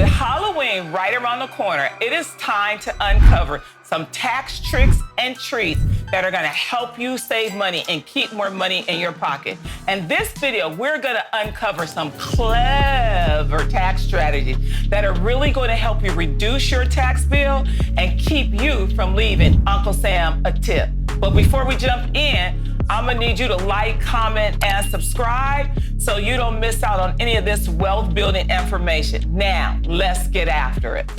Halloween right around the corner, it is time to uncover some tax tricks and treats that are gonna help you save money and keep more money in your pocket. In this video, we're gonna uncover some clever tax strategies that are really gonna help you reduce your tax bill and keep you from leaving Uncle Sam a tip. But before we jump in, I'm gonna need you to like, comment, and subscribe so you don't miss out on any of this wealth building information. Now, let's get after it.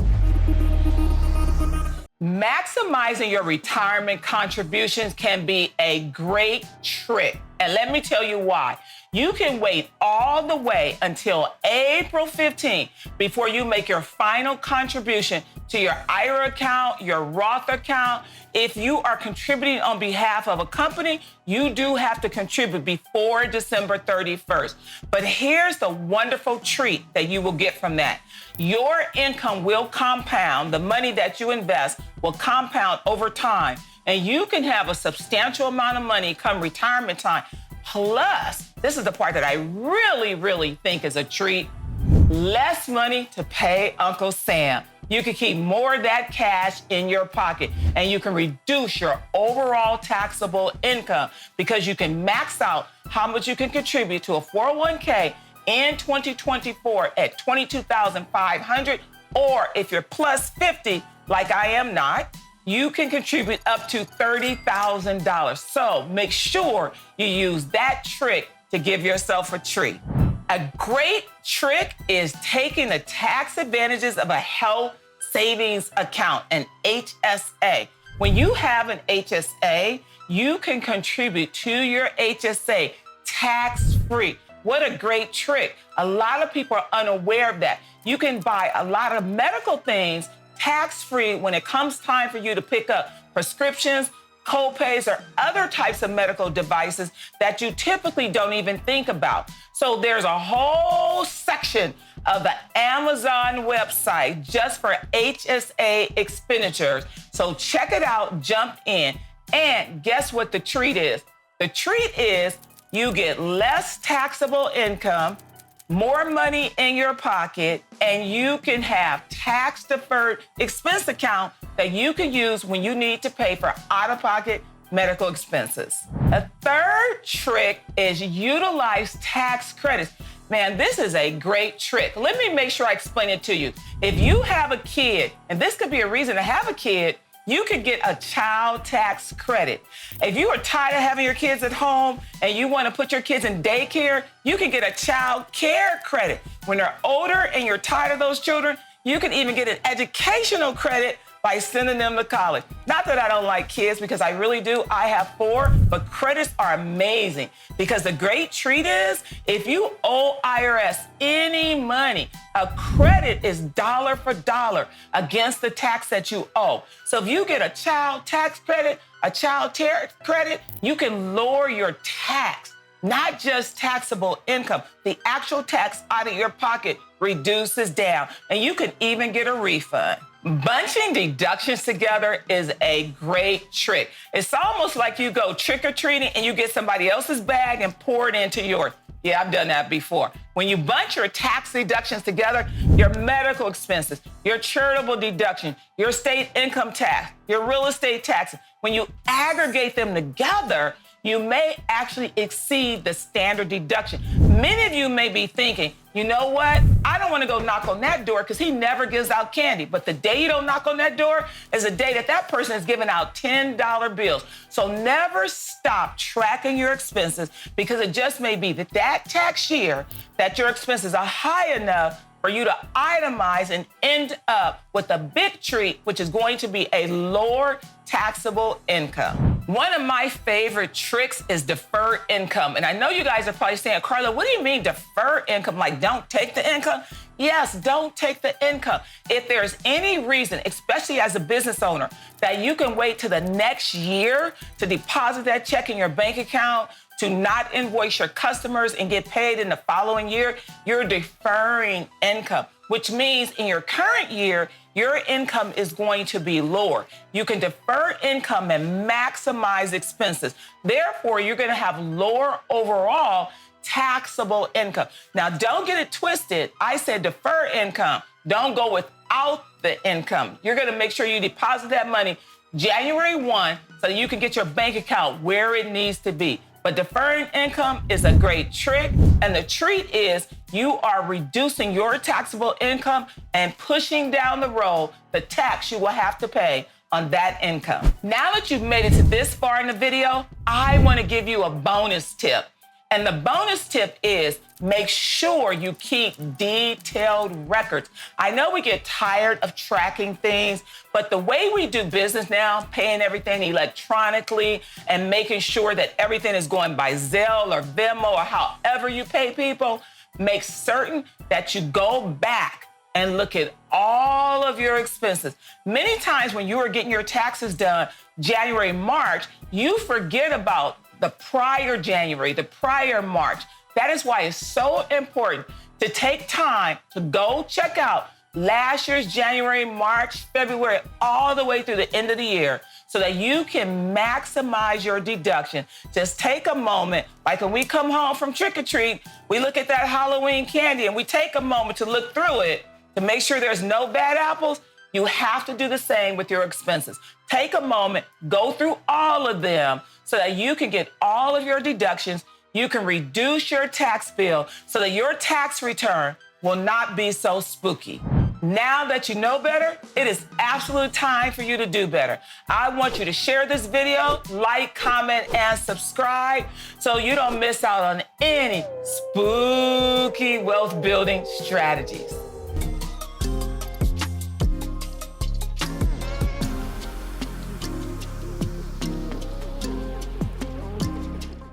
Maximizing your retirement contributions can be a great trick. And let me tell you why. You can wait all the way until April 15th before you make your final contribution to your IRA account, your Roth account. If you are contributing on behalf of a company, you do have to contribute before December 31st. But here's the wonderful treat that you will get from that. Your income will compound. The money that you invest will compound over time. And you can have a substantial amount of money come retirement time. Plus, this is the part that I really think is a treat, less money to pay Uncle Sam. You can keep more of that cash in your pocket and you can reduce your overall taxable income because you can max out how much you can contribute to a 401k in 2024 at $22,500, or if you're plus 50, like I am not, you can contribute up to $30,000. So make sure you use that trick to give yourself a treat. A great trick is taking the tax advantages of a health savings account, an HSA. When you have an HSA, you can contribute to your HSA tax-free. What a great trick. A lot of people are unaware of that. You can buy a lot of medical things tax-free when it comes time for you to pick up prescriptions, co-pays, or other types of medical devices that you typically don't even think about. So there's a whole section of the Amazon website just for HSA expenditures. So check it out, jump in, and guess what the treat is? The treat is you get less taxable income, more money in your pocket, and you can have tax-deferred expense account that you can use when you need to pay for out-of-pocket medical expenses. A third trick is utilize tax credits. Man, this is a great trick. Let me make sure I explain it to you. If you have a kid, and this could be a reason to have a kid, you could get a child tax credit. If you are tired of having your kids at home and you want to put your kids in daycare, you can get a child care credit. When they're older and you're tired of those children, you can even get an educational credit by sending them to college. Not that I don't like kids, because I really do. I have 4, but credits are amazing because the great treat is if you owe IRS any money, a credit is dollar for dollar against the tax that you owe. So if you get a child tax credit, a child care credit, you can lower your tax, not just taxable income. The actual tax out of your pocket reduces down, and you can even get a refund. Bunching deductions together is a great trick. It's almost like you go trick-or-treating and you get somebody else's bag and pour it into yours. Yeah, I've done that before. When you bunch your tax deductions together, your medical expenses, your charitable deduction, your state income tax, your real estate taxes, when you aggregate them together, you may actually exceed the standard deduction. Many of you may be thinking, you know what? I don't want to go knock on that door because he never gives out candy. But the day you don't knock on that door is the day that that person is giving out $10 bills. So never stop tracking your expenses, because it just may be that tax year that your expenses are high enough for you to itemize and end up with a big treat, which is going to be a lower taxable income. One of my favorite tricks is deferred income. And I know you guys are probably saying, Karla, what do you mean deferred income? Like, don't take the income? Yes, don't take the income. If there's any reason, especially as a business owner, that you can wait to the next year to deposit that check in your bank account, to not invoice your customers and get paid in the following year, you're deferring income, which means in your current year, your income is going to be lower. You can defer income and maximize expenses. Therefore, you're going to have lower overall taxable income. Now, don't get it twisted. I said defer income. Don't go without the income. You're gonna make sure you deposit that money January 1 so that you can get your bank account where it needs to be. But deferring income is a great trick, and the treat is you are reducing your taxable income and pushing down the road the tax you will have to pay on that income. Now that you've made it to this far in the video, I want to give you a bonus tip. And the bonus tip is make sure you keep detailed records. I know we get tired of tracking things, but the way we do business now, paying everything electronically and making sure that everything is going by Zelle or Venmo or however you pay people, make certain that you go back and look at all of your expenses. Many times when you are getting your taxes done January, March, you forget about the prior January, the prior March. That is why it's so important to take time to go check out last year's January, March, February, all the way through the end of the year so that you can maximize your deduction. Just take a moment, like when we come home from trick or treat, we look at that Halloween candy and we take a moment to look through it to make sure there's no bad apples. You have to do the same with your expenses. Take a moment, go through all of them so that you can get all of your deductions. You can reduce your tax bill so that your tax return will not be so spooky. Now that you know better, it is absolute time for you to do better. I want you to share this video, like, comment, and subscribe so you don't miss out on any spooky wealth building strategies.